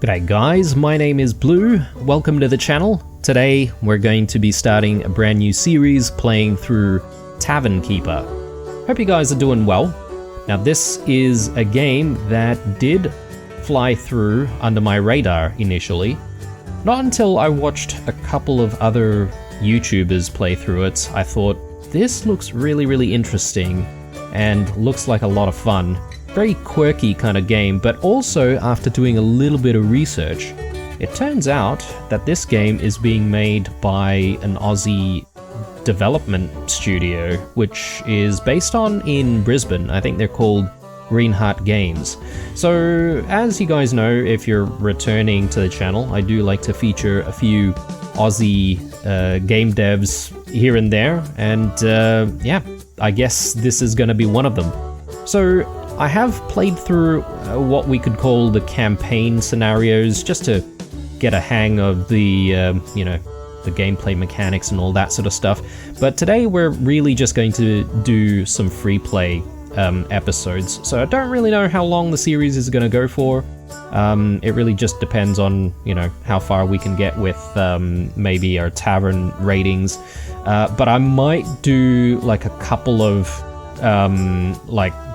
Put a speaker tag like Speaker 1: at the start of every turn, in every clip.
Speaker 1: G'day guys, my name is Blue, welcome to the channel. Today we're going to be starting a brand new series playing through Tavern Keeper. Hope you guys are doing well. Now this is a game that did fly through under my radar initially. Not until I watched a couple of other YouTubers play through it, I thought this looks really interesting and looks like a lot of fun. Very quirky kind of game, but also after doing a little bit of research, it turns out that this game is being made by an Aussie development studio, which is based in Brisbane. I think they're called Greenheart Games. So as you guys know, if you're returning to the channel, I do like to feature a few Aussie game devs here and there, and yeah, I guess this is going to be one of them. So I have played through what we could call the campaign scenarios just to get a hang of the, the gameplay mechanics and all that sort of stuff. But today we're really just going to do some free play episodes. So I don't really know how long the series is going to go for. It really just depends on, how far we can get with maybe our tavern ratings. But I might do like a couple of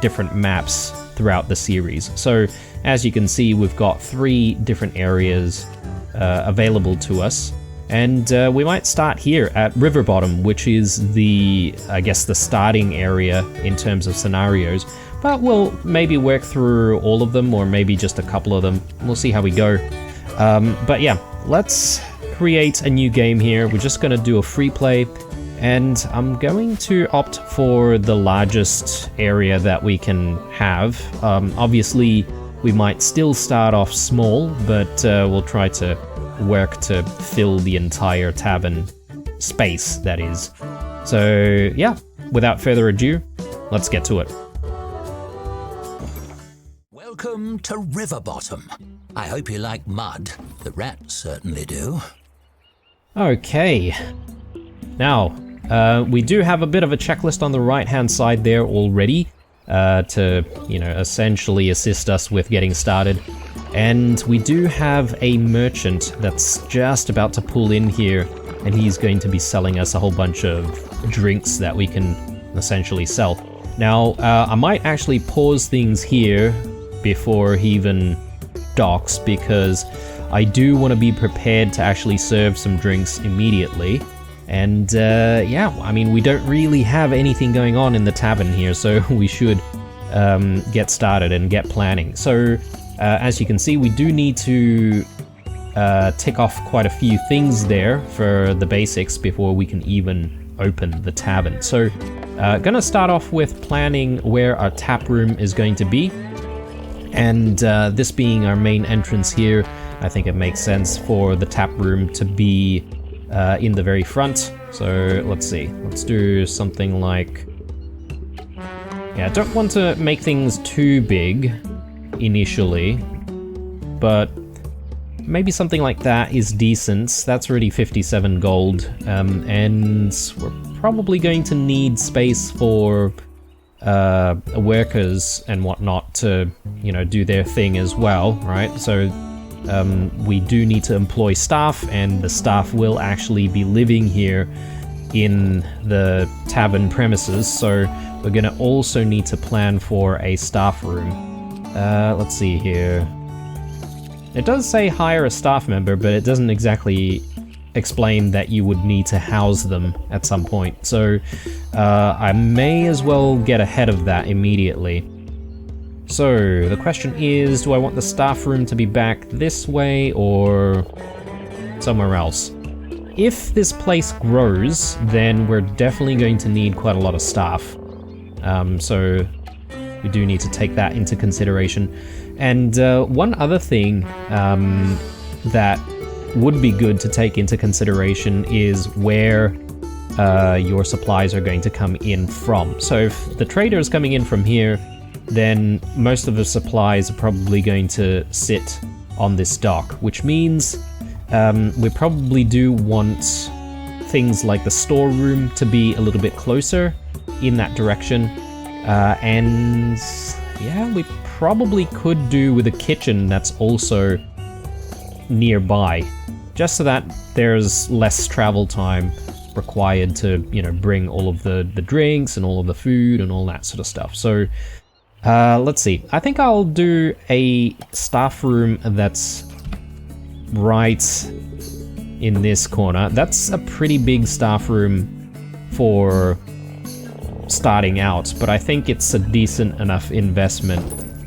Speaker 1: different maps throughout the series. So as you can see, we've got 3 different areas available to us, and we might start here at River Bottom, which is the starting area in terms of scenarios, but we'll maybe work through all of them or maybe just a couple of them. We'll see how we go. But yeah, let's create a new game here. We're just going to do a free play, and I'm going to opt for the largest area that we can have. Obviously, we might still start off small, but we'll try to work to fill the entire tavern space, that is. So yeah, without further ado, let's get to it.
Speaker 2: Welcome to River Bottom. I hope you like mud. The rats certainly do.
Speaker 1: Okay. Now, we do have a bit of a checklist on the right-hand side there already to, essentially assist us with getting started. And we do have a merchant that's just about to pull in here, and he's going to be selling us a whole bunch of drinks that we can essentially sell. Now, I might actually pause things here before he even docks, because I do want to be prepared to actually serve some drinks immediately. And yeah, I mean, we don't really have anything going on in the tavern here, so we should get started and get planning. So as you can see, we do need to tick off quite a few things there for the basics before we can even open the tavern. So gonna start off with planning where our tap room is going to be, and this being our main entrance here, I think it makes sense for the tap room to be in the very front. So let's see, let's do something like, yeah, I don't want to make things too big initially, but maybe something like that is decent. That's already 57 gold, and we're probably going to need space for workers and whatnot to, do their thing as well, right? So we do need to employ staff, and the staff will actually be living here in the tavern premises, so we're going to also need to plan for a staff room. Let's see here. It does say hire a staff member, but it doesn't exactly explain that you would need to house them at some point, so I may as well get ahead of that immediately. So the question is, do I want the staff room to be back this way or somewhere else? If this place grows, then we're definitely going to need quite a lot of staff. So we do need to take that into consideration. And one other thing that would be good to take into consideration is where your supplies are going to come in from. So if the trader is coming in from here, then most of the supplies are probably going to sit on this dock, which means we probably do want things like the storeroom to be a little bit closer in that direction. And yeah, we probably could do with a kitchen that's also nearby, just so that there's less travel time required to, you know, bring all of the drinks and all of the food and all that sort of stuff. So let's see. I think I'll do a staff room that's right in this corner. That's a pretty big staff room for starting out, but I think it's a decent enough investment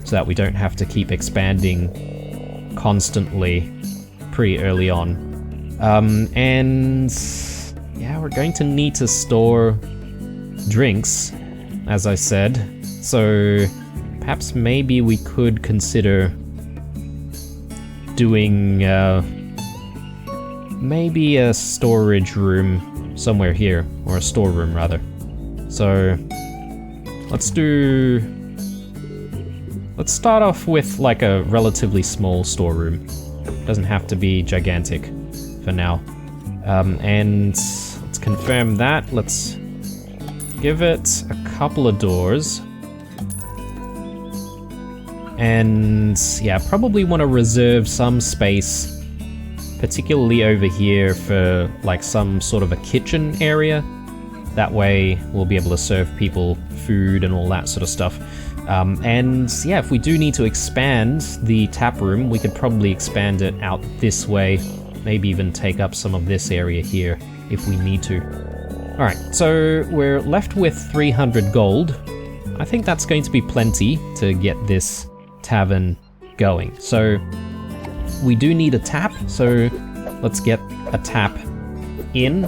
Speaker 1: so that we don't have to keep expanding constantly pretty early on. And yeah, we're going to need to store drinks, as I said, so perhaps maybe we could consider doing maybe a storage room somewhere here, or a storeroom rather. So let's start off with like a relatively small storeroom. Doesn't have to be gigantic for now. And let's confirm that. Let's give it a couple of doors. And yeah, probably want to reserve some space, particularly over here, for like some sort of a kitchen area. That way we'll be able to serve people food and all that sort of stuff. And yeah, if we do need to expand the tap room, we could probably expand it out this way, maybe even take up some of this area here if we need to. Alright, so we're left with 300 gold. I think that's going to be plenty to get this tavern going. So we do need a tap, so let's get a tap in.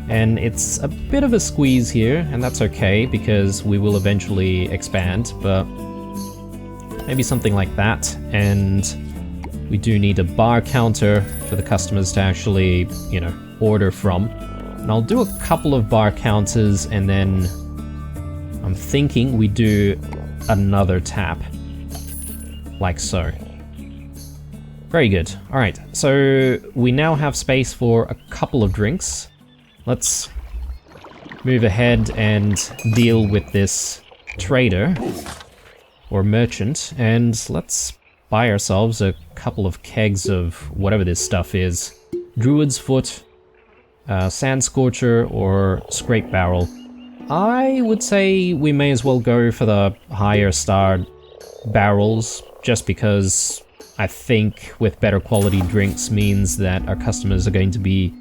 Speaker 1: And it's a bit of a squeeze here, and that's okay because we will eventually expand, but maybe something like that. And we do need a bar counter for the customers to actually, you know, order from. And I'll do a couple of bar counters, and then I'm thinking we do another tap, like so. Very good. Alright, so we now have space for a couple of drinks. Let's move ahead and deal with this trader or merchant, and let's buy ourselves a couple of kegs of whatever this stuff is. Druid's Foot, Sand Scorcher, or Scrape Barrel. I would say we may as well go for the higher star barrels, just because I think with better quality drinks means that our customers are going to be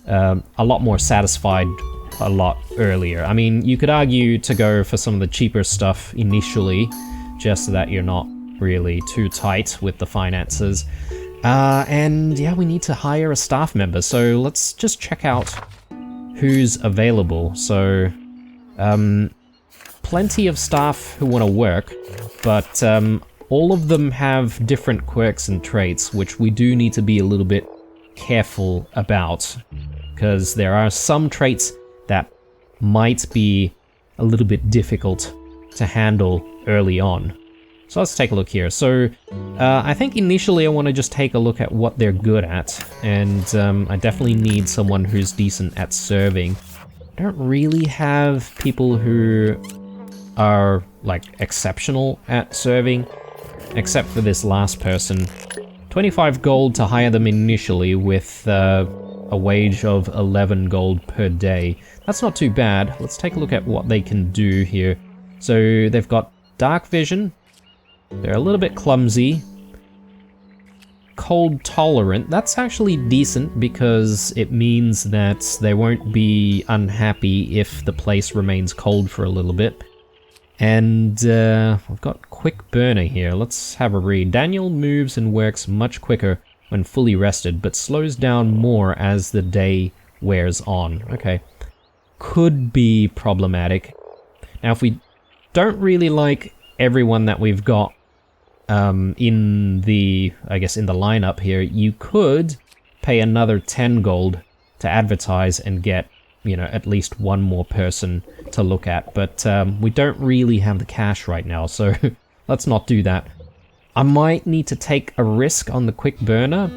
Speaker 1: a lot more satisfied a lot earlier. I mean, you could argue to go for some of the cheaper stuff initially, just so that you're not really too tight with the finances. And yeah, we need to hire a staff member, so let's just check out who's available. So, plenty of staff who want to work, but all of them have different quirks and traits, which we do need to be a little bit careful about, because there are some traits that might be a little bit difficult to handle early on. So let's take a look here. So I think initially I want to just take a look at what they're good at, and I definitely need someone who's decent at serving. I don't really have people who are like exceptional at serving, except for this last person. 25 gold to hire them initially with a wage of 11 gold per day. That's not too bad. Let's take a look at what they can do here. So they've got dark vision. They're a little bit clumsy. Cold tolerant. That's actually decent because it means that they won't be unhappy if the place remains cold for a little bit. And we've got quick burner here. Let's have a read. Daniel moves and works much quicker when fully rested, but slows down more as the day wears on. Okay. Could be problematic. Now, if we don't really like everyone that we've got in the lineup here, you could pay another 10 gold to advertise and get, you know, at least one more person to look at, but we don't really have the cash right now, so let's not do that. I might need to take a risk on the quick burner.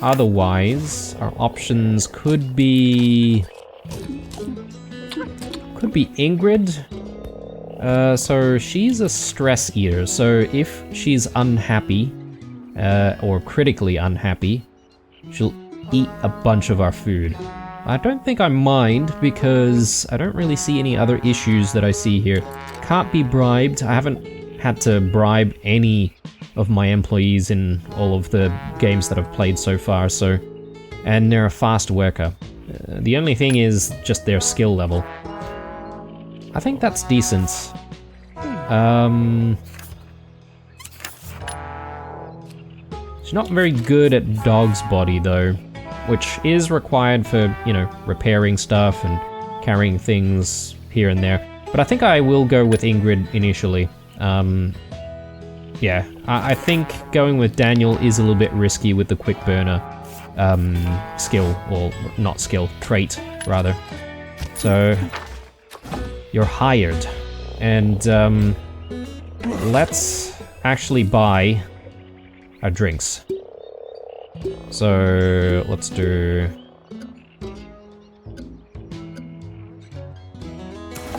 Speaker 1: Otherwise, our options could be Ingrid. So she's a stress eater, so if she's unhappy, or critically unhappy, she'll eat a bunch of our food. I don't think I mind because I don't really see any other issues that I see here. Can't be bribed. I haven't had to bribe any of my employees in all of the games that I've played so far, so... And they're a fast worker. The only thing is just their skill level. I think that's decent. She's not very good at dog's body though, which is required for, you know, repairing stuff and carrying things here and there. But I think I will go with Ingrid initially. Yeah, I think going with Daniel is a little bit risky with the quick burner skill, or not skill, trait rather. So you're hired, and let's actually buy our drinks. So let's do...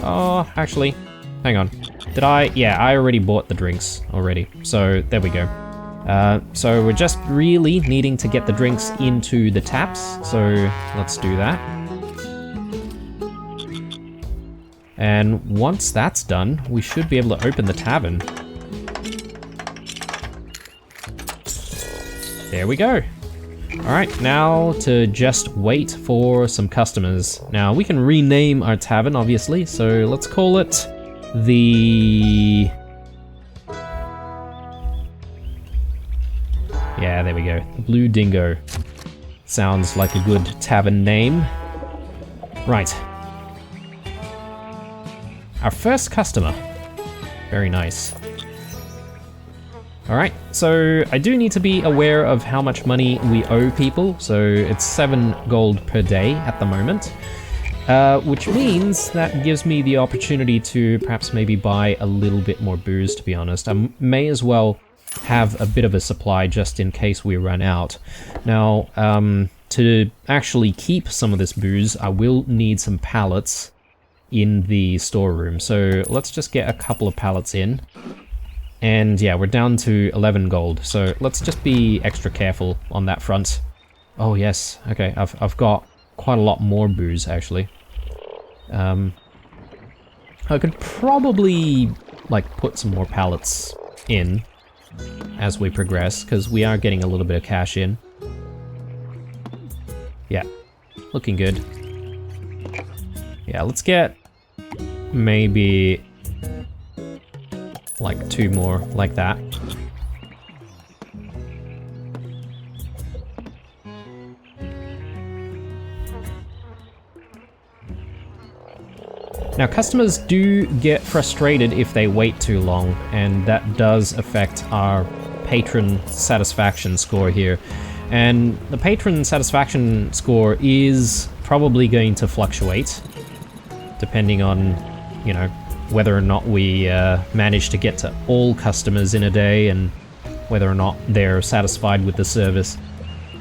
Speaker 1: Oh, actually, hang on. Did I? Yeah, I already bought the drinks already. So there we go. So we're just really needing to get the drinks into the taps. So let's do that. And once that's done, we should be able to open the tavern. There we go. Alright, now to just wait for some customers. Now, we can rename our tavern, obviously, so let's call it the... Yeah, there we go. Blue Dingo. Sounds like a good tavern name. Right. Our first customer. Very nice. Alright, so I do need to be aware of how much money we owe people, so it's 7 gold per day at the moment, which means that gives me the opportunity to perhaps maybe buy a little bit more booze, to be honest. I may as well have a bit of a supply just in case we run out. Now, to actually keep some of this booze, I will need some pallets in the storeroom, so let's just get a couple of pallets in. And yeah, we're down to 11 gold, so let's just be extra careful on that front. Oh yes, okay, I've got quite a lot more booze actually. I could probably like put some more pallets in as we progress, because we are getting a little bit of cash in. Yeah, looking good. Yeah, let's get maybe like 2 more like that. Now, customers do get frustrated if they wait too long, and that does affect our patron satisfaction score here. And the patron satisfaction score is probably going to fluctuate depending on, you know, whether or not we manage to get to all customers in a day and whether or not they're satisfied with the service.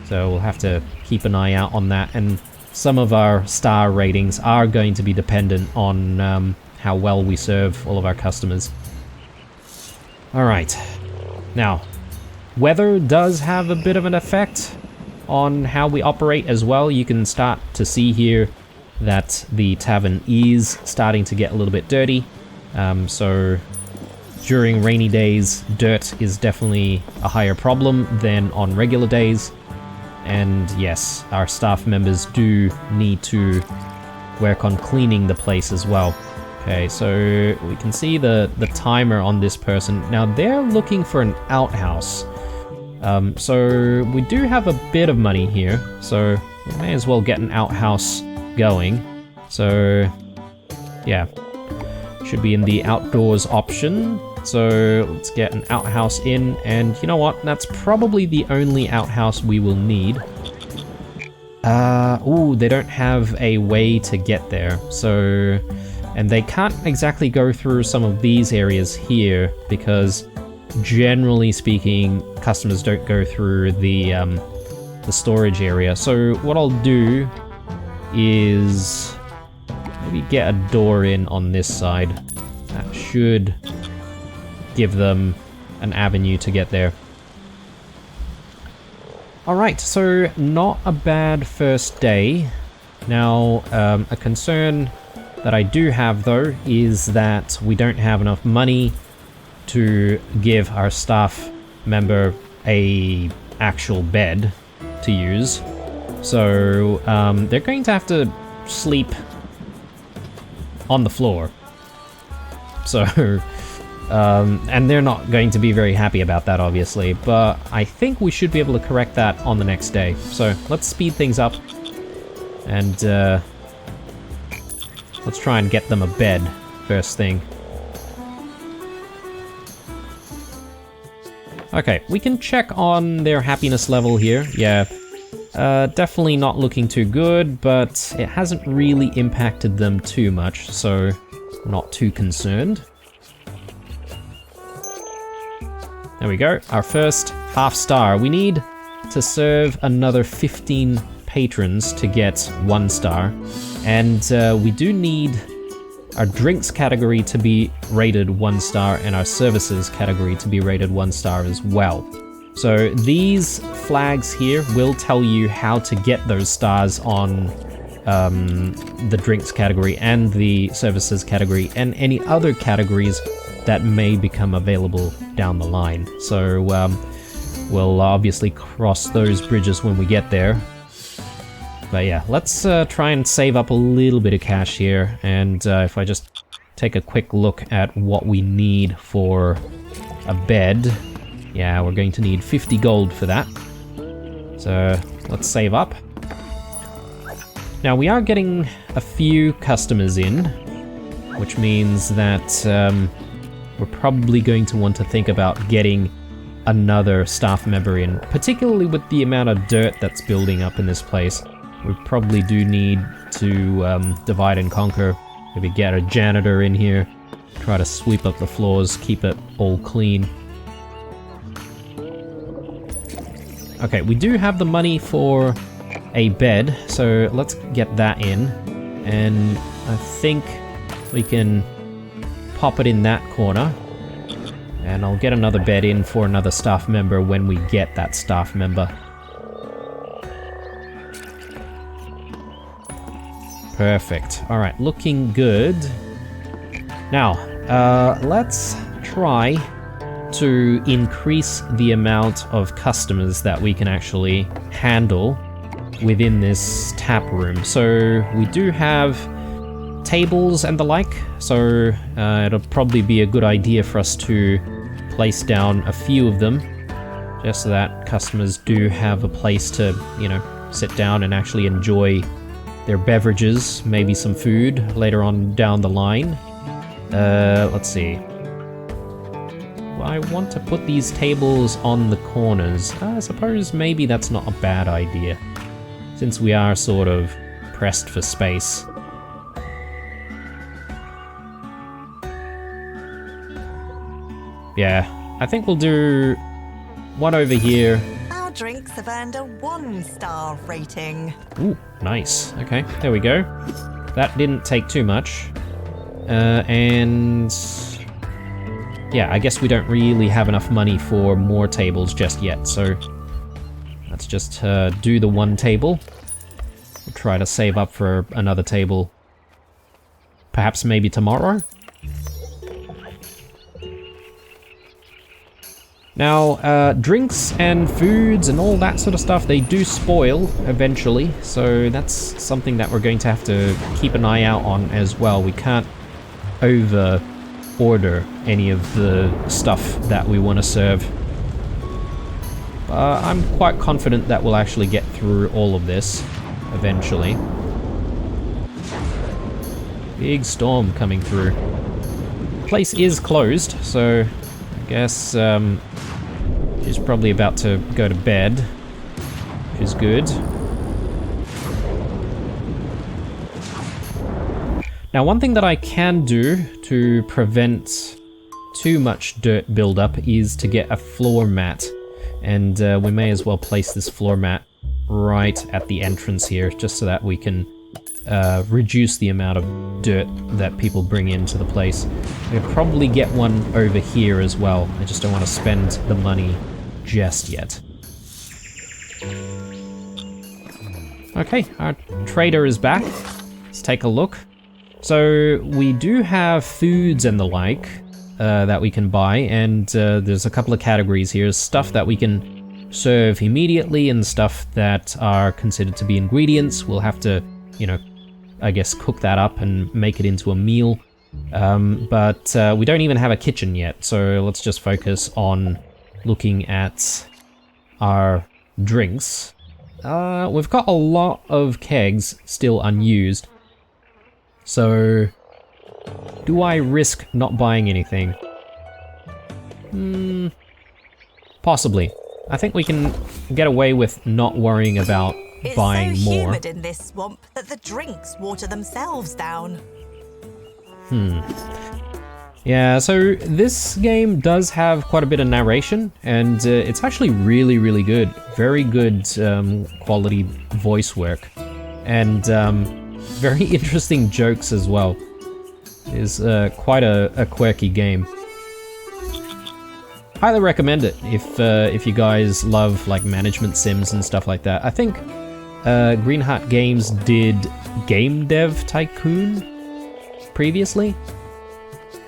Speaker 1: So we'll have to keep an eye out on that, and some of our star ratings are going to be dependent on how well we serve all of our customers. Alright, now, weather does have a bit of an effect on how we operate as well. You can start to see here that the tavern is starting to get a little bit dirty. So during rainy days, dirt is definitely a higher problem than on regular days. And yes, our staff members do need to work on cleaning the place as well. Okay, so we can see the timer on this person. Now they're looking for an outhouse. So we do have a bit of money here, so we may as well get an outhouse going. So yeah, should be in the outdoors option. So let's get an outhouse in, and you know what, that's probably the only outhouse we will need. Ooh, they don't have a way to get there, so, and they can't exactly go through some of these areas here because generally speaking customers don't go through the storage area. So what I'll do is maybe get a door in on this side. That should give them an avenue to get there. Alright, so not a bad first day. Now, a concern that I do have though is that we don't have enough money to give our staff member a actual bed to use. So they're going to have to sleep on the floor. So, and they're not going to be very happy about that, obviously, but I think we should be able to correct that on the next day. So let's speed things up and let's try and get them a bed first thing. Okay, we can check on their happiness level here. Yeah, definitely not looking too good, but it hasn't really impacted them too much, so not too concerned. There we go, our first half star. We need to serve another 15 patrons to get 1 star, and we do need our drinks category to be rated 1 star and our services category to be rated 1 star as well. So these flags here will tell you how to get those stars on the drinks category and the services category and any other categories that may become available down the line. So we'll obviously cross those bridges when we get there. But yeah, let's try and save up a little bit of cash here, and if I just take a quick look at what we need for a bed, yeah, we're going to need 50 gold for that. So let's save up. Now we are getting a few customers in, which means that we're probably going to want to think about getting another staff member in, particularly with the amount of dirt that's building up in this place. We probably do need to divide and conquer. Maybe get a janitor in here, try to sweep up the floors, keep it all clean. Okay, we do have the money for a bed, so let's get that in. And I think we can pop it in that corner. And I'll get another bed in for another staff member when we get that staff member. Perfect. Alright, looking good. Now, let's try to increase the amount of customers that we can actually handle within this tap room. So we do have tables and the like, so it'll probably be a good idea for us to place down a few of them, just so that customers do have a place to, you know, sit down and actually enjoy their beverages, maybe some food later on down the line. Let's see. Well, I want to put these tables on the corners. I suppose maybe that's not a bad idea, since we are sort of pressed for space. Yeah, I think we'll do one over here.
Speaker 3: Our drinks have earned a 1-star rating.
Speaker 1: Ooh, nice. Okay, there we go. That didn't take too much. And yeah, I guess we don't really have enough money for more tables just yet, so let's just do the 1 table. We'll try to save up for another table, perhaps maybe tomorrow. Now, drinks and foods and all that sort of stuff, they do spoil eventually, so that's something that we're going to have to keep an eye out on as well. We can't over-order any of the stuff that we want to serve. I'm quite confident that we'll actually get through all of this eventually. Big storm coming through. The place is closed, so I guess she's probably about to go to bed, which is good. Now, one thing that I can do to prevent too much dirt buildup is to get a floor mat, and we may as well place this floor mat right at the entrance here, just so that we can reduce the amount of dirt that people bring into the place. We'll probably get one over here as well. I just don't want to spend the money just yet. Okay, our trader is back. Let's take a look. So we do have foods and the like that we can buy, and there's a couple of categories here. Stuff that we can serve immediately and stuff that are considered to be ingredients. We'll have to, you know, I guess cook that up and make it into a meal. But we don't even have a kitchen yet, so let's just focus on looking at our drinks. We've got a lot of kegs still unused. So, do I risk not buying anything? Possibly. I think we can get away with not worrying about buying
Speaker 3: It's so
Speaker 1: more.
Speaker 3: humid in this swamp that the drinks water themselves down.
Speaker 1: Yeah, so this game does have quite a bit of narration, and it's actually really, really good. Very good quality voice work, and very interesting jokes as well. It's quite a quirky game. Highly recommend it if you guys love like management sims and stuff like that. I think Green Heart Games did Game Dev Tycoon previously.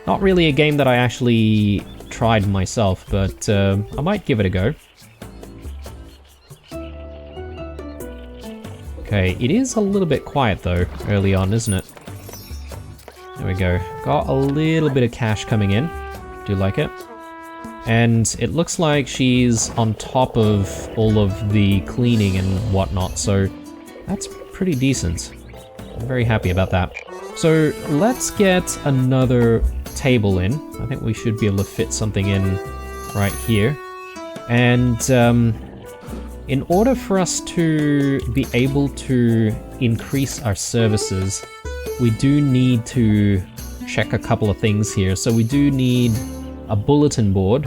Speaker 1: Not really a game that I actually tried myself, but I might give it a go. Okay, it is a little bit quiet though, early on, isn't it? There we go. Got a little bit of cash coming in. Do like it. And it looks like she's on top of all of the cleaning and whatnot, so that's pretty decent. I'm very happy about that. So let's get another table in. I think we should be able to fit something in right here. And in order for us to be able to increase our services, we do need to check a couple of things here. So we do need a bulletin board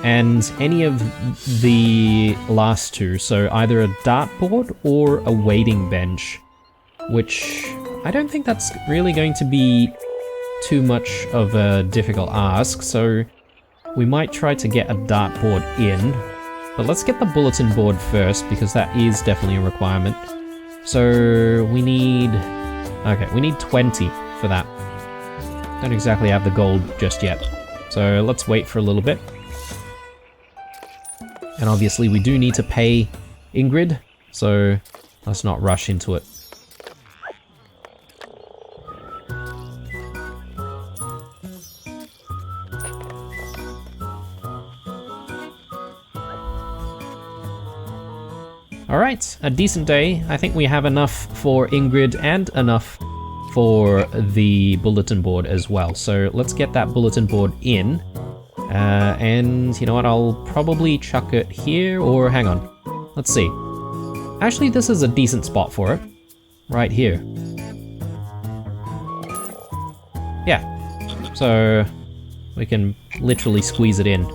Speaker 1: and any of the last two. So either a dartboard or a waiting bench, which I don't think that's really going to be too much of a difficult ask, so we might try to get a dartboard in. But let's get the bulletin board first, because that is definitely a requirement. So we need... okay, we need 20 for that. Don't exactly have the gold just yet. So let's wait for a little bit. And obviously we do need to pay Ingrid, so let's not rush into it. Alright, a decent day. I think we have enough for Ingrid and enough for the bulletin board as well. So let's get that bulletin board in. And you know what, I'll probably chuck it here, or hang on. Let's see. Actually, this is a decent spot for it. Right here. Yeah. So we can literally squeeze it in.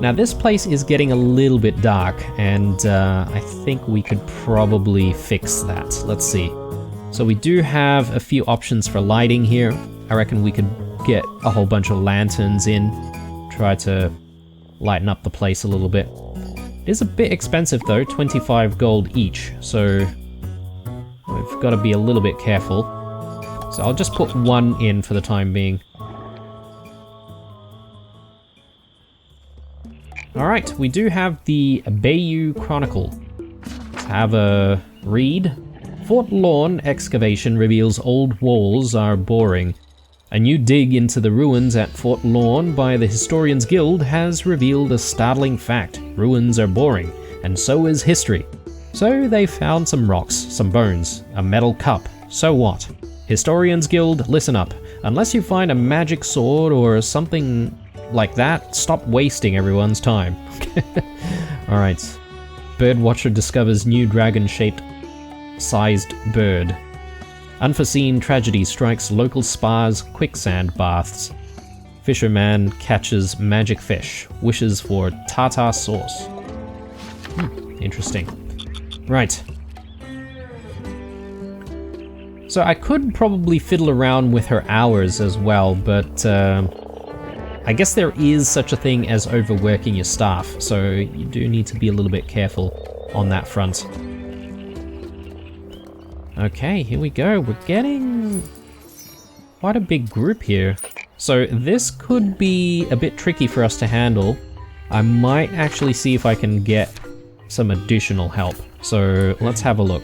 Speaker 1: Now this place is getting a little bit dark, and I think we could probably fix that. Let's see. So we do have a few options for lighting here. I reckon we could get a whole bunch of lanterns in, try to lighten up the place a little bit. It is a bit expensive though, 25 gold each, so we've got to be a little bit careful. So I'll just put one in for the time being. Alright, we do have the Bayou Chronicle. Let's have a read. Fort Lawn excavation reveals old walls are boring. A new dig into the ruins at Fort Lawn by the Historians Guild has revealed a startling fact. Ruins are boring, and so is history. So they found some rocks, some bones, a metal cup. So what? Historians Guild, listen up. Unless you find a magic sword or something like that, stop wasting everyone's time. Alright. Birdwatcher discovers new dragon-shaped sized bird. Unforeseen tragedy strikes local spas, quicksand baths. Fisherman catches magic fish. Wishes for tartar sauce. Interesting. Right. So I could probably fiddle around with her hours as well, but I guess there is such a thing as overworking your staff, so you do need to be a little bit careful on that front. Okay, here we go. We're getting quite a big group here. So this could be a bit tricky for us to handle. I might actually see if I can get some additional help. So let's have a look.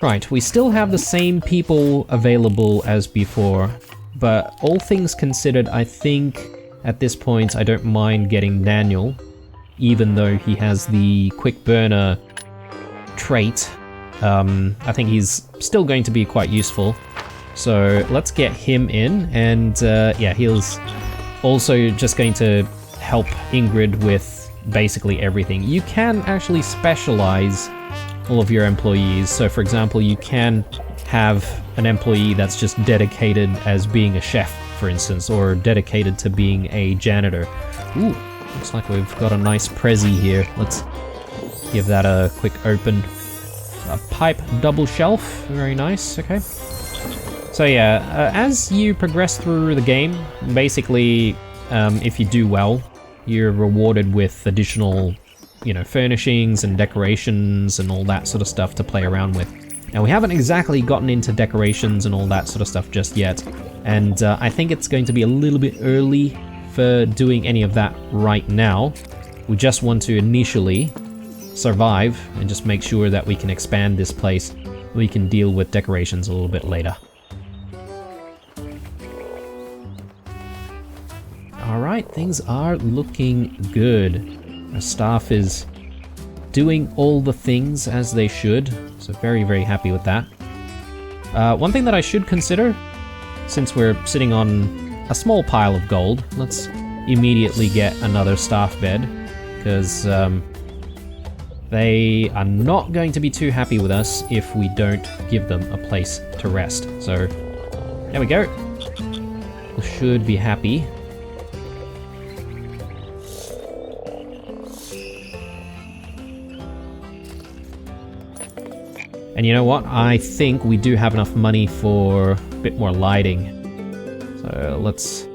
Speaker 1: Right, we still have the same people available as before, but all things considered, I think at this point I don't mind getting Daniel, even though he has the quick burner trait. I think he's still going to be quite useful. So let's get him in, and yeah, he's also just going to help Ingrid with basically everything. You can actually specialize all of your employees. So for example, you can have an employee that's just dedicated as being a chef, for instance, or dedicated to being a janitor. Ooh, looks like we've got a nice Prezi here. Let's give that a quick open. A pipe double shelf, very nice, okay. So yeah, as you progress through the game, basically, if you do well, you're rewarded with additional, you know, furnishings and decorations and all that sort of stuff to play around with. Now, we haven't exactly gotten into decorations and all that sort of stuff just yet, and I think it's going to be a little bit early for doing any of that right now. We just want to initially survive and just make sure that we can expand this place. We can deal with decorations a little bit later. Alright, things are looking good. Our staff is doing all the things as they should, so very, very happy with that. One thing that I should consider, since we're sitting on a small pile of gold, let's immediately get another staff bed, because they are not going to be too happy with us if we don't give them a place to rest. So, there we go. We should be happy. And you know what? I think we do have enough money for a bit more lighting. So let's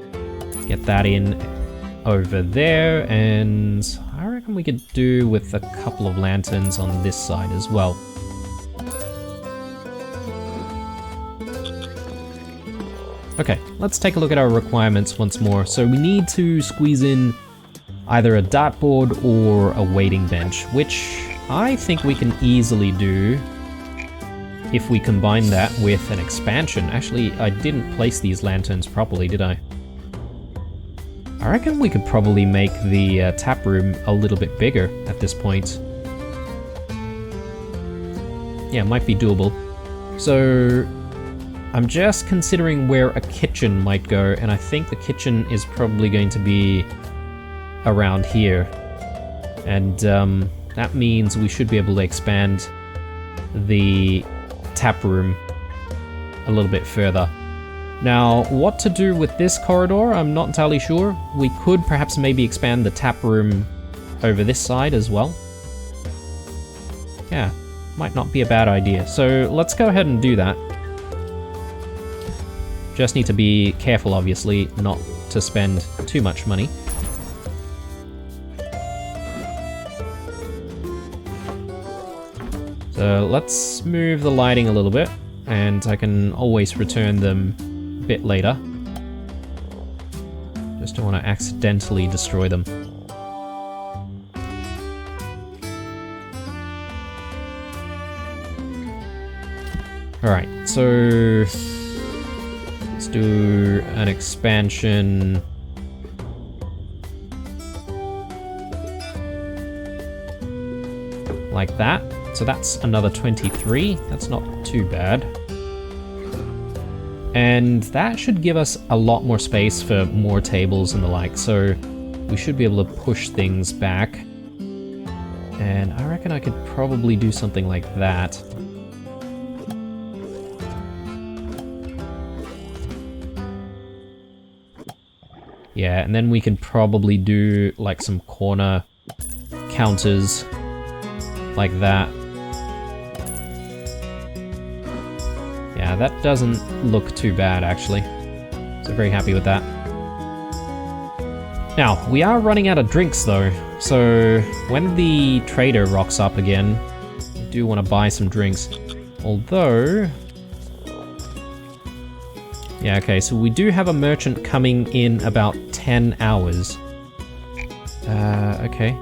Speaker 1: get that in over there, and I reckon we could do with a couple of lanterns on this side as well. Okay, let's take a look at our requirements once more. So we need to squeeze in either a dartboard or a waiting bench, which I think we can easily do if we combine that with an expansion. Actually, I didn't place these lanterns properly, did I? I reckon we could probably make the tap room a little bit bigger at this point. Yeah, it might be doable. So I'm just considering where a kitchen might go, and I think the kitchen is probably going to be around here. And that means we should be able to expand the tap room a little bit further. Now, what to do with this corridor, I'm not entirely sure. We could perhaps maybe expand the tap room over this side as well. Yeah, might not be a bad idea. So let's go ahead and do that. Just need to be careful, obviously, not to spend too much money. So let's move the lighting a little bit, and I can always return them a bit later. Just don't want to accidentally destroy them. Alright, so let's do an expansion. Like that. So that's another 23. That's not too bad. And that should give us a lot more space for more tables and the like. So we should be able to push things back. And I reckon I could probably do something like that. Yeah, and then we can probably do like some corner counters like that. Yeah, that doesn't look too bad, actually. So very happy with that. Now, we are running out of drinks though, so when the trader rocks up again, I do want to buy some drinks. Although... yeah, okay, so we do have a merchant coming in about 10 hours. Okay.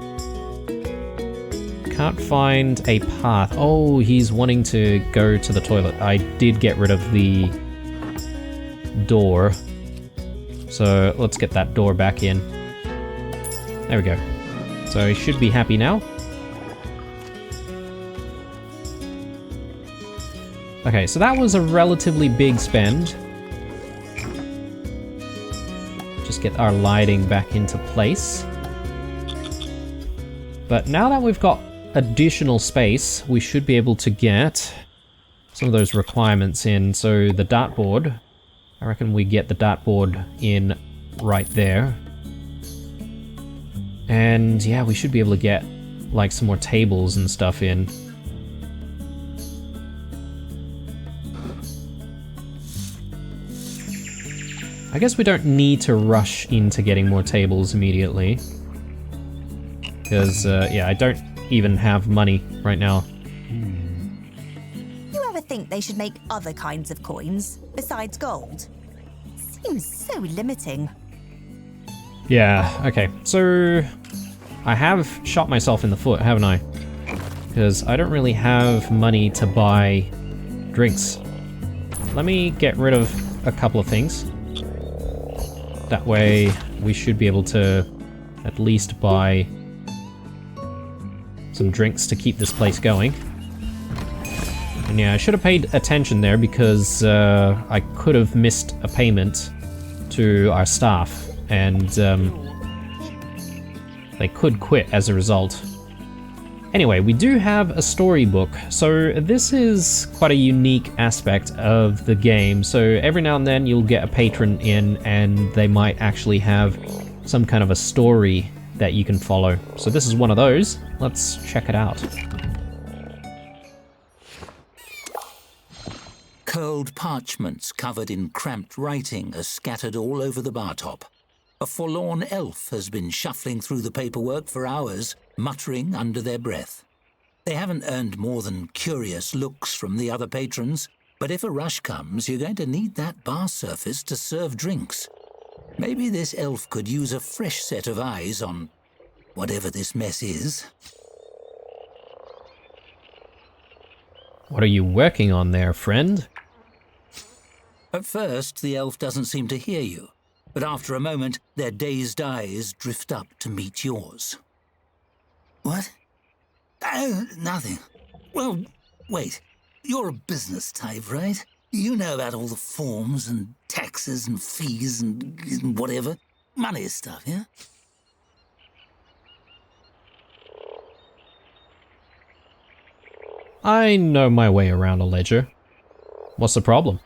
Speaker 1: Can't find a path. Oh, he's wanting to go to the toilet. I did get rid of the door. So let's get that door back in. There we go. So he should be happy now. Okay, so that was a relatively big spend. Just get our lighting back into place. But now that we've got additional space, we should be able to get some of those requirements in. So the dartboard, I reckon we get the dartboard in right there. And yeah, we should be able to get like some more tables and stuff in. I guess we don't need to rush into getting more tables immediately. Because, yeah, I don't even have money right now.
Speaker 3: You ever think they should make other kinds of coins besides gold? Seems so limiting.
Speaker 1: Yeah, okay. So, I have shot myself in the foot, haven't I? Because I don't really have money to buy drinks. Let me get rid of a couple of things. That way, we should be able to at least buy some drinks to keep this place going. And yeah, I should have paid attention there because I could have missed a payment to our staff, and they could quit as a result. Anyway, we do have a storybook, so this is quite a unique aspect of the game. So every now and then you'll get a patron in and they might actually have some kind of a story that you can follow. So this is one of those. Let's check it out.
Speaker 2: Curled parchments covered in cramped writing are scattered all over the bar top. A forlorn elf has been shuffling through the paperwork for hours, muttering under their breath. They haven't earned more than curious looks from the other patrons, but if a rush comes, you're going to need that bar surface to serve drinks. Maybe this elf could use a fresh set of eyes on whatever this mess is.
Speaker 1: What are you working on there, friend?
Speaker 2: At first, the elf doesn't seem to hear you, but after a moment, their dazed eyes drift up to meet yours. What? Oh, nothing. Well, wait. You're a business type, right? You know about all the forms and taxes and fees and whatever. Money stuff, yeah?
Speaker 1: I know my way around a ledger. What's the problem?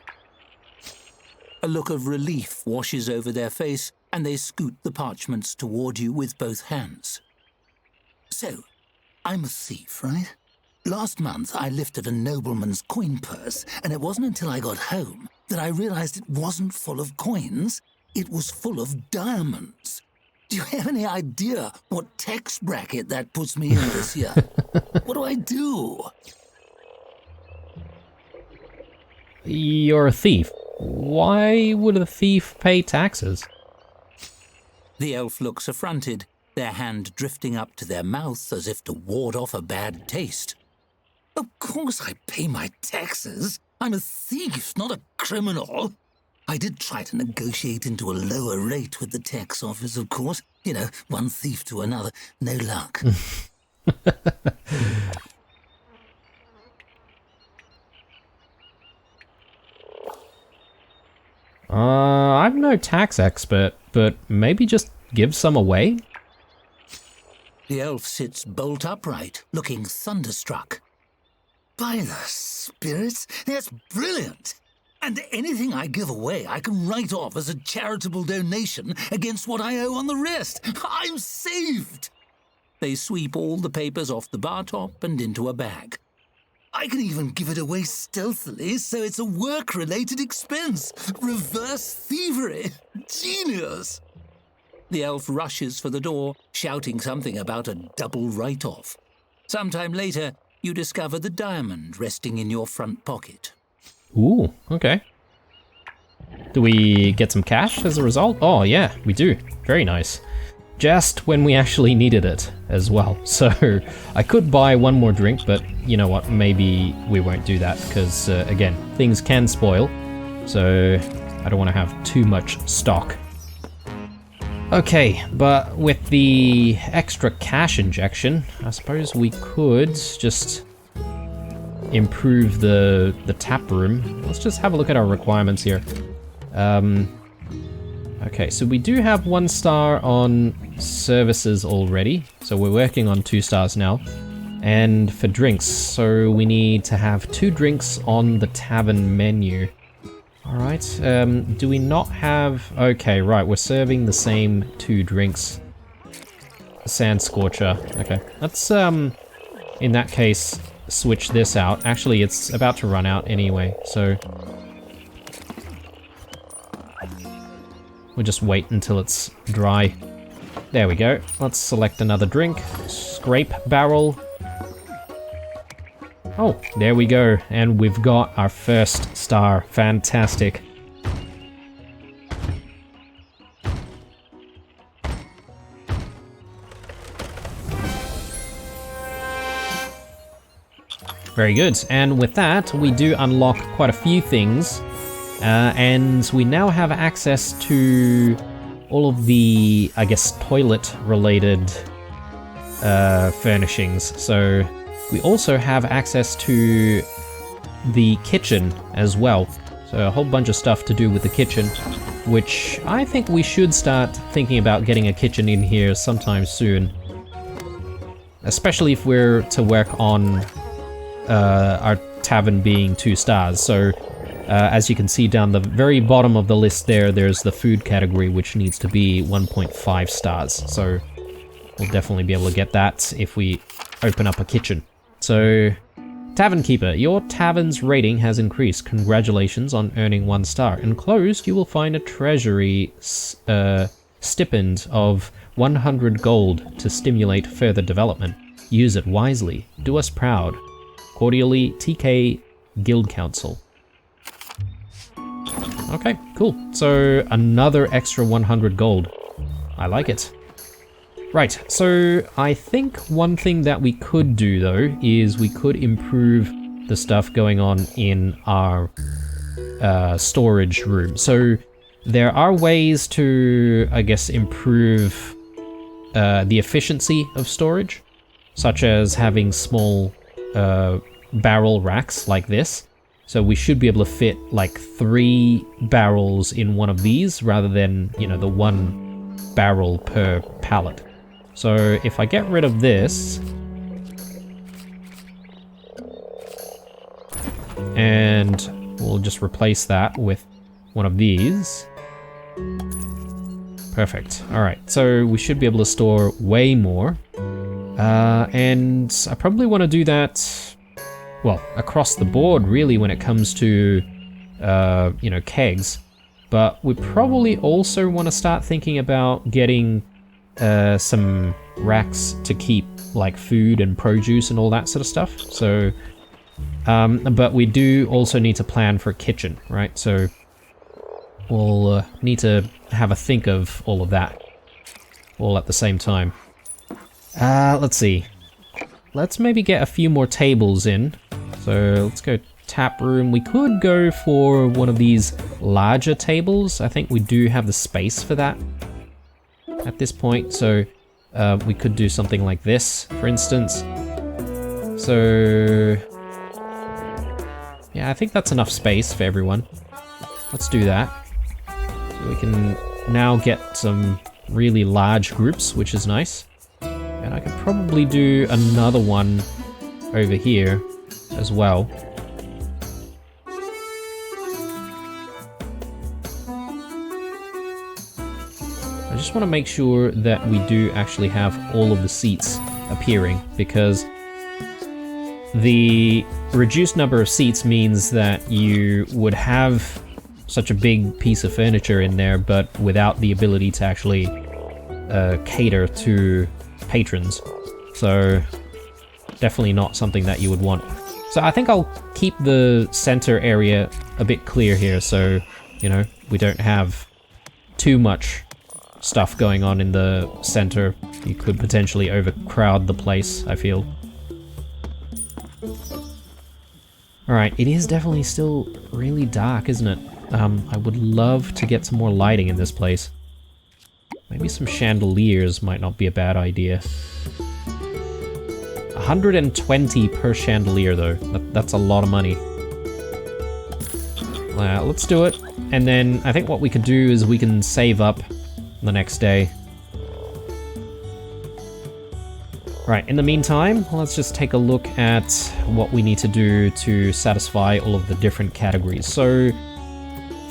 Speaker 2: A look of relief washes over their face, and they scoot the parchments toward you with both hands. So, I'm a thief, right? Last month, I lifted a nobleman's coin purse, and it wasn't until I got home that I realized it wasn't full of coins, it was full of diamonds. Do you have any idea what tax bracket that puts me in this year? What do I do?
Speaker 1: You're a thief. Why would a thief pay taxes?
Speaker 2: The elf looks affronted, their hand drifting up to their mouth as if to ward off a bad taste. Of course I pay my taxes. I'm a thief, not a criminal. I did try to negotiate into a lower rate with the tax office, of course. You know, one thief to another. No luck.
Speaker 1: I'm no tax expert, but maybe just give some away?
Speaker 2: The elf sits bolt upright, looking thunderstruck. By the spirits, that's brilliant! And anything I give away, I can write off as a charitable donation against what I owe on the rest. I'm saved! They sweep all the papers off the bar top and into a bag. I can even give it away stealthily, so it's a work-related expense. Reverse thievery. Genius! The elf rushes for the door, shouting something about a double write-off. Sometime later, you discover the diamond resting in your front pocket.
Speaker 1: Ooh, okay. Do we get some cash as a result? Oh yeah, we do. Very nice. Just when we actually needed it as well. So I could buy one more drink, but you know what, maybe we won't do that because again, things can spoil. So I don't want to have too much stock. Okay, but with the extra cash injection, I suppose we could just improve the tap room. Let's just have a look at our requirements here. Okay, so we do have 1 star on services already, so we're working on 2 stars now. And for drinks, so we need to have 2 drinks on the tavern menu. Alright, do we not have... Okay, right, we're serving the same 2 drinks. Sand Scorcher, okay. Let's, in that case, switch this out. Actually, it's about to run out anyway, so... We'll just wait until it's dry. There we go. Let's select another drink. Scrape barrel. Oh, there we go. And we've got our first star. Fantastic. Very good. And with that, we do unlock quite a few things. And we now have access to all of the, I guess, toilet-related furnishings. So we also have access to the kitchen as well. So a whole bunch of stuff to do with the kitchen, which I think we should start thinking about getting a kitchen in here sometime soon. Especially if we're to work on our tavern being 2 stars. So as you can see down the very bottom of the list there's the food category, which needs to be 1.5 stars. So we'll definitely be able to get that if we open up a kitchen. So, Tavern Keeper, your tavern's rating has increased. Congratulations on earning 1 star. Enclosed, you will find a treasury stipend of 100 gold to stimulate further development. Use it wisely. Do us proud. Cordially, TK Guild Council. Okay, cool. So another extra 100 gold. I like it. Right, so I think one thing that we could do though is we could improve the stuff going on in our storage room. So there are ways to, I guess, improve the efficiency of storage, such as having small barrel racks like this. So we should be able to fit like 3 barrels in one of these rather than, you know, the 1 barrel per pallet. So if I get rid of this and we'll just replace that with one of these. Perfect. All right, so we should be able to store way more. And I probably want to do that, well, across the board, really, when it comes to, you know, kegs. But we probably also want to start thinking about getting some racks to keep, like, food and produce and all that sort of stuff. So, but we do also need to plan for a kitchen, right? So we'll need to have a think of all of that all at the same time. Let's see. Let's maybe get a few more tables in. So let's go tap room. We could go for one of these larger tables. I think we do have the space for that at this point. So we could do something like this, for instance. So yeah, I think that's enough space for everyone. Let's do that. So we can now get some really large groups, which is nice. And I could probably do another one over here as well. I just want to make sure that we do actually have all of the seats appearing, because the reduced number of seats means that you would have such a big piece of furniture in there, but without the ability to actually cater to patrons. So definitely not something that you would want. So I think I'll keep the center area a bit clear here, so, you know, we don't have too much stuff going on in the center. You could potentially overcrowd the place, I feel. Alright, it is definitely still really dark, isn't it? I would love to get some more lighting in this place. Maybe some chandeliers might not be a bad idea. 120 per chandelier though, that's a lot of money. Let's do it, and then I think what we could do is we can save up the next day. Right, in the meantime, let's just take a look at what we need to do to satisfy all of the different categories. So,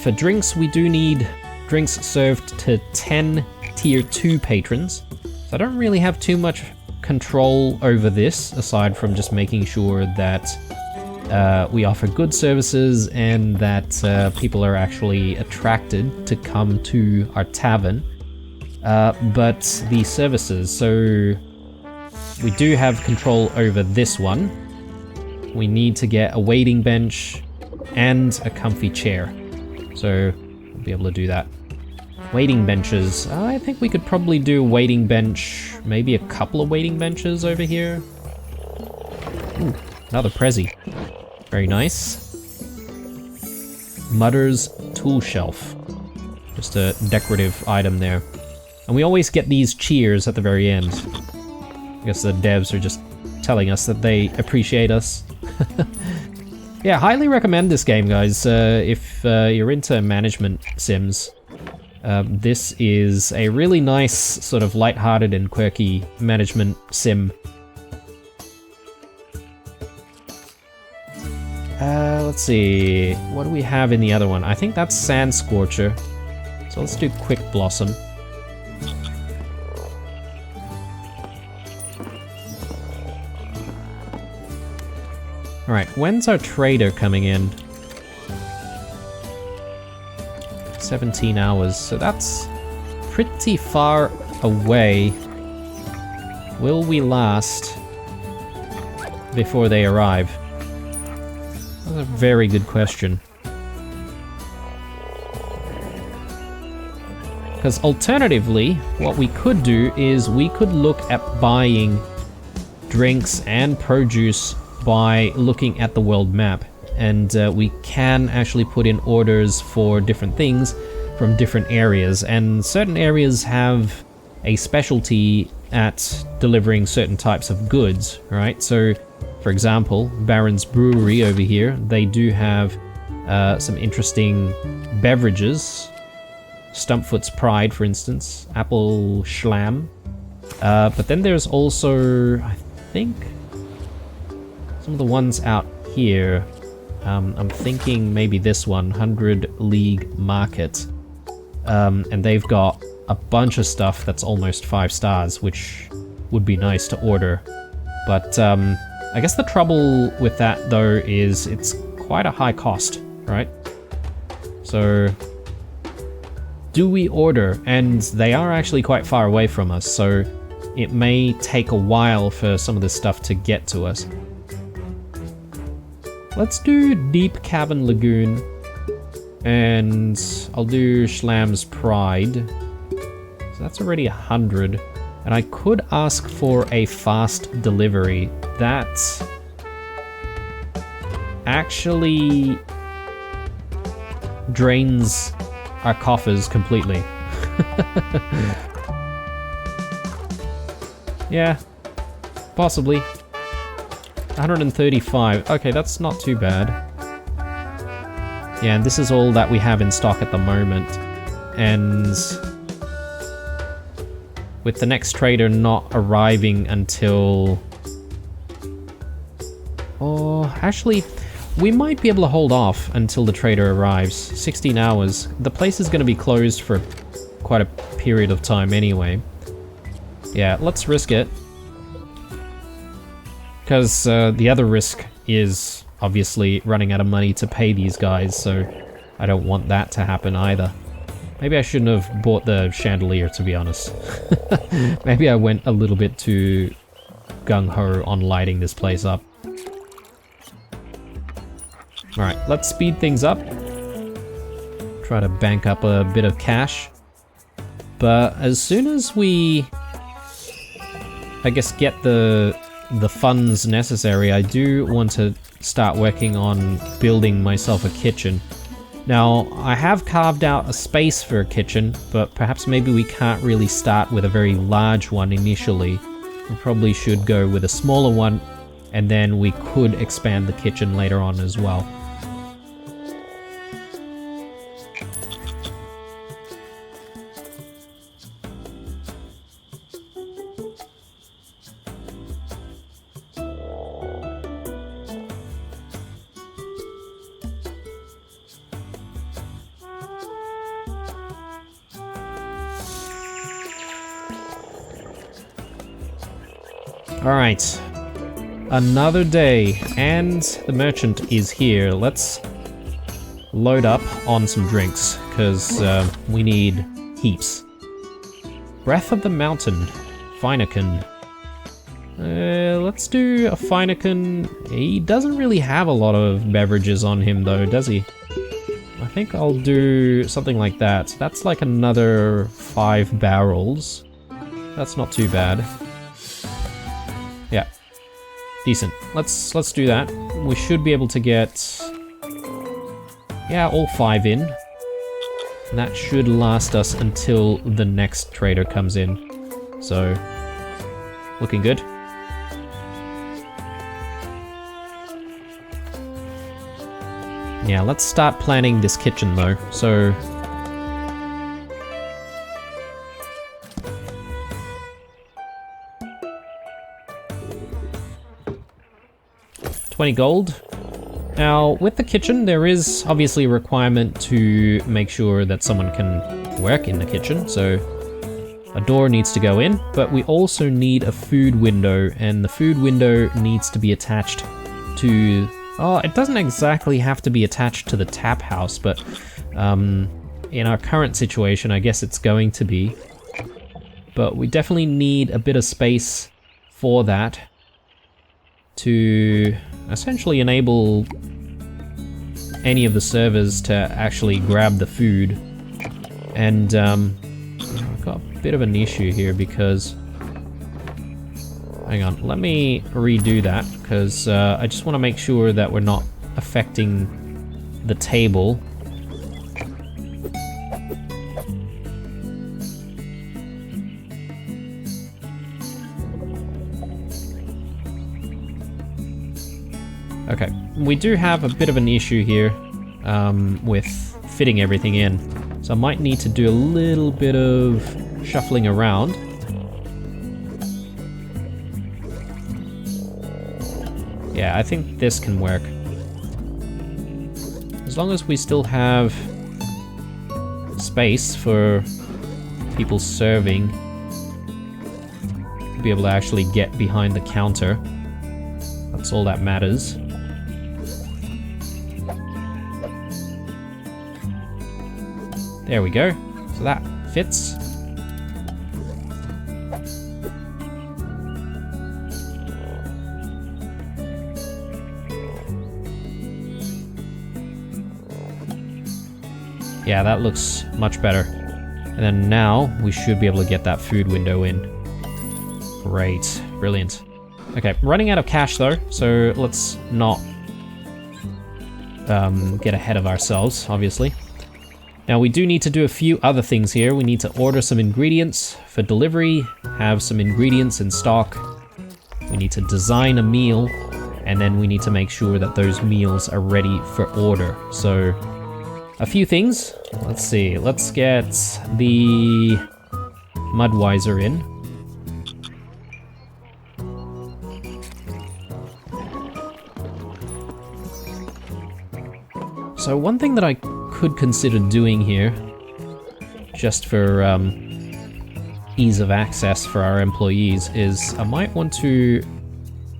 Speaker 1: for drinks, we do need drinks served to 10 tier 2 patrons. So I don't really have too much control over this, aside from just making sure that we offer good services and that people are actually attracted to come to our tavern. But the services, so we do have control over this one. We need to get a waiting bench and a comfy chair. So we'll be able to do that. Waiting benches. I think we could probably do a waiting bench, maybe a couple of waiting benches over here. Ooh, another Prezi. Very nice. Mutter's tool shelf. Just a decorative item there. And we always get these cheers at the very end. I guess the devs are just telling us that they appreciate us. Yeah, highly recommend this game, guys. If you're into management sims, this is a really nice, sort of lighthearted and quirky management sim. Let's see, what do we have in the other one? I think that's Sand Scorcher. So let's do Quick Blossom. Alright, when's our trader coming in? 17 hours, so that's pretty far away. Will we last before they arrive? That's a very good question. Because alternatively, what we could do is we could look at buying drinks and produce by looking at the world map. And we can actually put in orders for different things from different areas, and certain areas have a specialty at delivering certain types of goods, right? So, for example, Baron's Brewery over here, they do have some interesting beverages. Stumpfoot's Pride, for instance, Apple Schlam. But then there's also, I think, some of the ones out here. I'm thinking maybe this one, 100 League Market. And they've got a bunch of stuff that's almost 5 stars, which would be nice to order. But I guess the trouble with that, though, is it's quite a high cost, right? So, do we order? And they are actually quite far away from us, so it may take a while for some of this stuff to get to us. Let's do Deep Cavern Lagoon, and I'll do Schlam's Pride. So that's already 100, and I could ask for a fast delivery. That actually drains our coffers completely. Yeah, possibly. 135. Okay, that's not too bad. Yeah, and this is all that we have in stock at the moment. And with the next trader not arriving until... Oh, actually, we might be able to hold off until the trader arrives. 16 hours. The place is going to be closed for quite a period of time anyway. Yeah, let's risk it. Because the other risk is obviously running out of money to pay these guys, so I don't want that to happen either. Maybe I shouldn't have bought the chandelier, to be honest. Maybe I went a little bit too gung-ho on lighting this place up. Alright, let's speed things up. Try to bank up a bit of cash. But as soon as we, I guess, get the funds necessary, I do want to start working on building myself a kitchen. Now, I have carved out a space for a kitchen, but perhaps maybe we can't really start with a very large one initially. We probably should go with a smaller one, and then we could expand the kitchen later on as well. Alright, another day, and the merchant is here. Let's load up on some drinks, because we need heaps. Breath of the Mountain, Feineken. Let's do a Feineken. He doesn't really have a lot of beverages on him though, does he? I think I'll do something like that. That's like another 5 barrels. That's not too bad. Yeah, decent. Let's do that. We should be able to get, yeah, all 5 in. And that should last us until the next trader comes in. So, looking good. Yeah, let's start planning this kitchen though. So, 20 gold. Now, with the kitchen, there is obviously a requirement to make sure that someone can work in the kitchen, so a door needs to go in, but we also need a food window, and the food window needs to be attached to... Oh, it doesn't exactly have to be attached to the tap house, but in our current situation, I guess it's going to be. But we definitely need a bit of space for that to essentially enable any of the servers to actually grab the food. And I've got a bit of an issue here because, hang on, let me redo that, because I just want to make sure that we're not affecting the table. Okay, we do have a bit of an issue here with fitting everything in, so I might need to do a little bit of shuffling around. Yeah, I think this can work. As long as we still have space for people serving to be able to actually get behind the counter. That's all that matters. There we go. So that fits. Yeah, that looks much better. And then now we should be able to get that food window in. Great. Brilliant. Okay, running out of cash though, so let's not get ahead of ourselves, obviously. Now we do need to do a few other things here. We need to order some ingredients for delivery, have some ingredients in stock. We need to design a meal, and then we need to make sure that those meals are ready for order. So, a few things. Let's see, let's get the Mudwiser in. So one thing that I could consider doing here, just for ease of access for our employees, is I might want to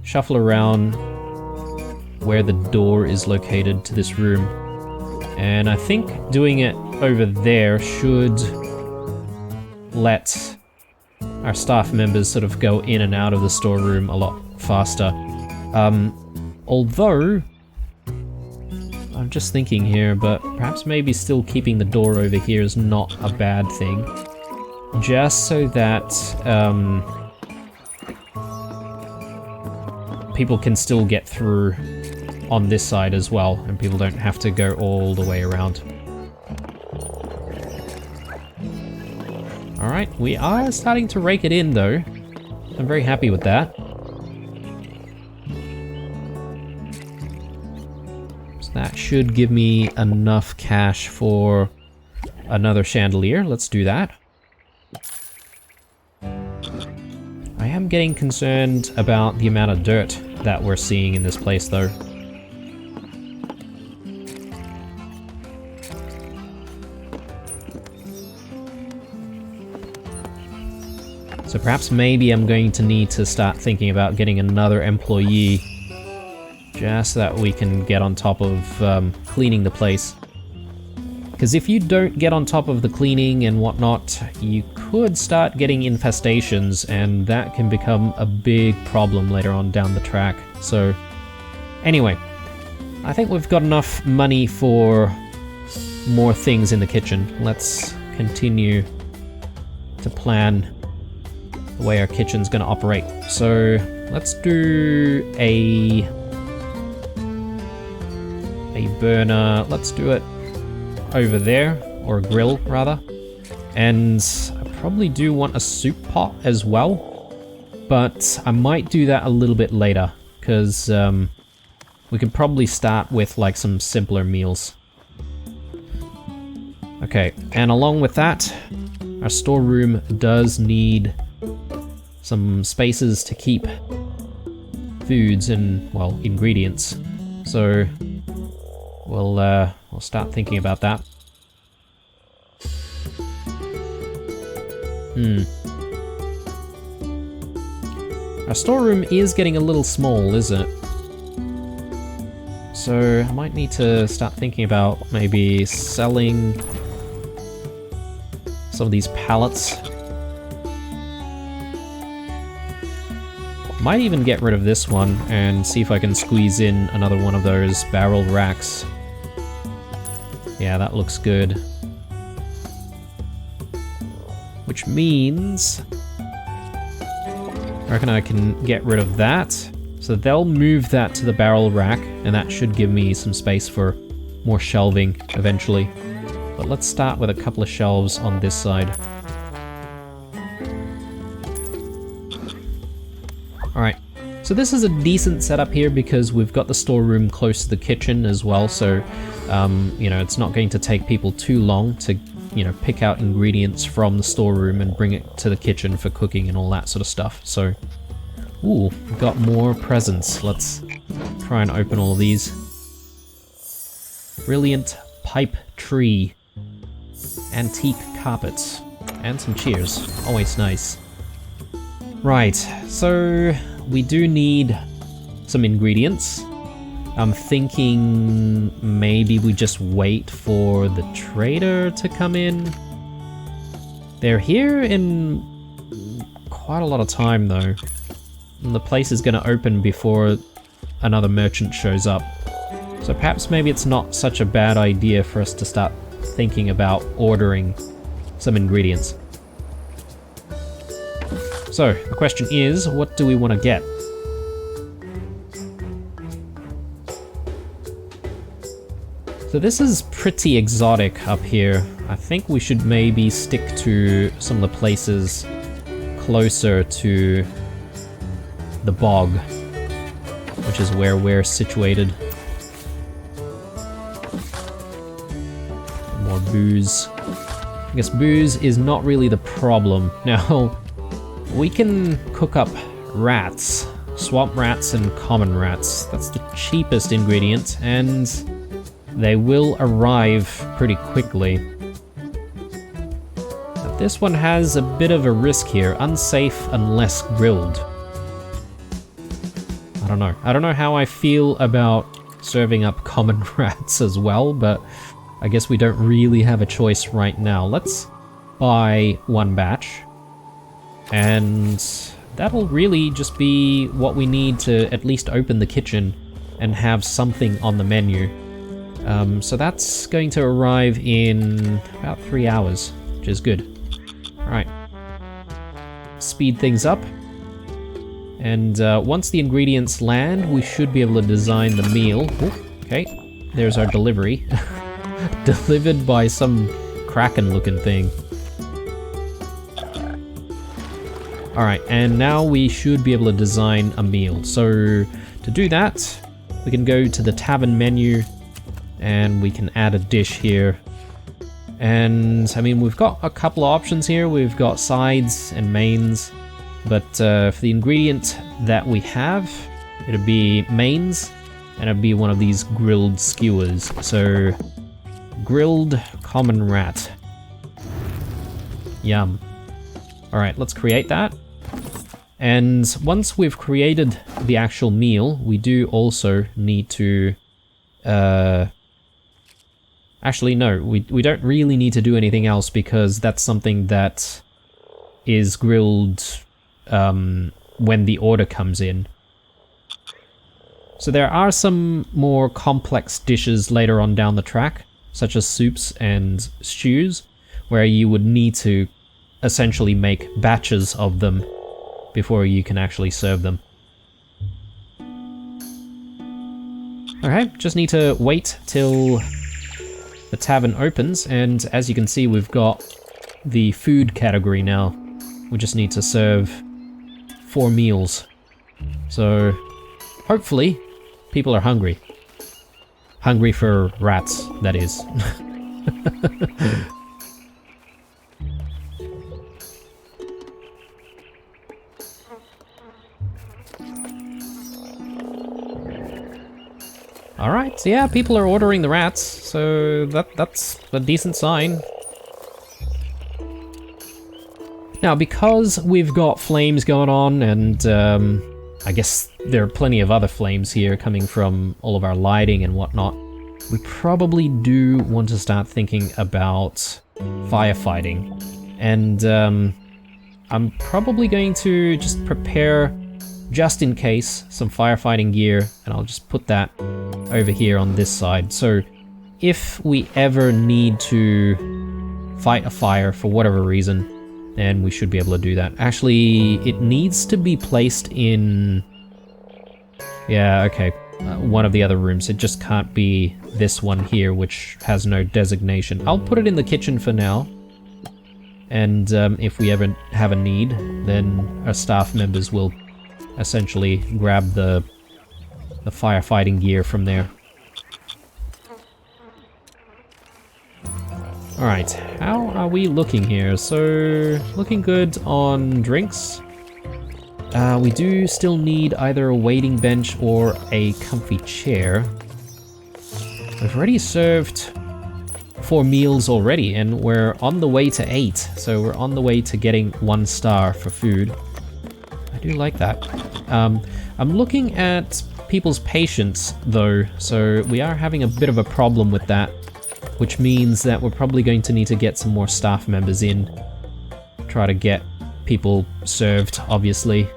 Speaker 1: shuffle around where the door is located to this room. And I think doing it over there should let our staff members sort of go in and out of the storeroom a lot faster. Although, I'm just thinking here, but perhaps maybe still keeping the door over here is not a bad thing. Just so that people can still get through on this side as well, and people don't have to go all the way around. Alright, we are starting to rake it in though. I'm very happy with that. So that should give me enough cash for another chandelier. Let's do that. I am getting concerned about the amount of dirt that we're seeing in this place though. So perhaps maybe I'm going to need to start thinking about getting another employee just so that we can get on top of cleaning the place. Because if you don't get on top of the cleaning and whatnot, you could start getting infestations, and that can become a big problem later on down the track. So anyway, I think we've got enough money for more things in the kitchen. Let's continue to plan the way our kitchen's gonna operate. So let's do a burner. Let's do it over there, or a grill rather. And I probably do want a soup pot as well, but I might do that a little bit later, because we could probably start with like some simpler meals. Okay, and along with that, our storeroom does need some spaces to keep foods and, well, ingredients. So we'll start thinking about that. Our storeroom is getting a little small, isn't it? So I might need to start thinking about maybe selling some of these pallets. Might even get rid of this one and see if I can squeeze in another one of those barrel racks. Yeah, that looks good. Which means I reckon I can get rid of that. So they'll move that to the barrel rack, and that should give me some space for more shelving eventually. But let's start with a couple of shelves on this side. Alright, so this is a decent setup here because we've got the storeroom close to the kitchen as well, so you know, it's not going to take people too long to, you know, pick out ingredients from the storeroom and bring it to the kitchen for cooking and all that sort of stuff. So, ooh, we've got more presents. Let's try and open all of these. Brilliant pipe tree, antique carpets, and some cheers. Always nice. Right, so we do need some ingredients. I'm thinking maybe we just wait for the trader to come in. They're here in quite a lot of time though. And the place is going to open before another merchant shows up. So perhaps maybe it's not such a bad idea for us to start thinking about ordering some ingredients. So, the question is, what do we want to get? So this is pretty exotic up here. I think we should maybe stick to some of the places closer to the bog, which is where we're situated. More booze. I guess booze is not really the problem. Now, we can cook up rats, swamp rats and common rats. That's the cheapest ingredient, and they will arrive pretty quickly. But this one has a bit of a risk here. Unsafe unless grilled. I don't know how I feel about serving up common rats as well, but I guess we don't really have a choice right now. Let's buy 1 batch. And that'll really just be what we need to at least open the kitchen and have something on the menu. So that's going to arrive in about 3 hours, which is good. Alright. Speed things up. And once the ingredients land, we should be able to design the meal. Ooh, okay, there's our delivery. Delivered by some kraken-looking thing. Alright, and now we should be able to design a meal. So to do that, we can go to the Tavern menu and we can add a dish here. And I mean, we've got a couple of options here. We've got sides and mains, but for the ingredient that we have, it'll be mains, and it'll be one of these grilled skewers. So grilled common rat. Yum. Alright, let's create that. And once we've created the actual meal, we do also need to... Actually, no, we don't really need to do anything else because that's something that is grilled when the order comes in. So there are some more complex dishes later on down the track, such as soups and stews, where you would need to essentially make batches of them before you can actually serve them. Alright, just need to wait till the tavern opens, and as you can see, we've got the food category now. We just need to serve 4 meals. So hopefully people are hungry. Hungry for rats, that is. Alright, so yeah, people are ordering the rats, so that's a decent sign. Now, because we've got flames going on, and I guess there are plenty of other flames here coming from all of our lighting and whatnot, we probably do want to start thinking about firefighting. And I'm probably going to just prepare, just in case, some firefighting gear, and I'll just put that over here on this side. So if we ever need to fight a fire for whatever reason, then we should be able to do that. Actually, it needs to be placed in... Yeah, okay. One of the other rooms. It just can't be this one here, which has no designation. I'll put it in the kitchen for now. And if we ever have a need, then our staff members will essentially grab the firefighting gear from there. Alright, how are we looking here? So, looking good on drinks. We do still need either a waiting bench or a comfy chair. We've already served 4 meals already, and we're on the way to 8. So we're on the way to getting 1 star for food. I do like that. I'm looking at people's patience though, so we are having a bit of a problem with that, which means that we're probably going to need to get some more staff members in. Try to get people served, obviously.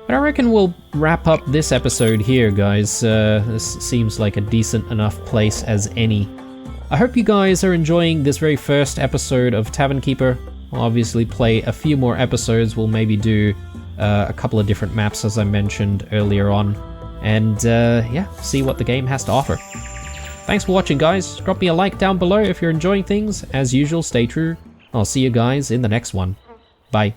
Speaker 1: But I reckon we'll wrap up this episode here, guys. This seems like a decent enough place as any. I hope you guys are enjoying this very first episode of Tavern Keeper. We'll obviously play a few more episodes. We'll maybe do a couple of different maps, as I mentioned earlier on. And yeah, see what the game has to offer. Thanks for watching, guys. Drop me a like down below if you're enjoying things. As usual, stay true. I'll see you guys in the next one. Bye.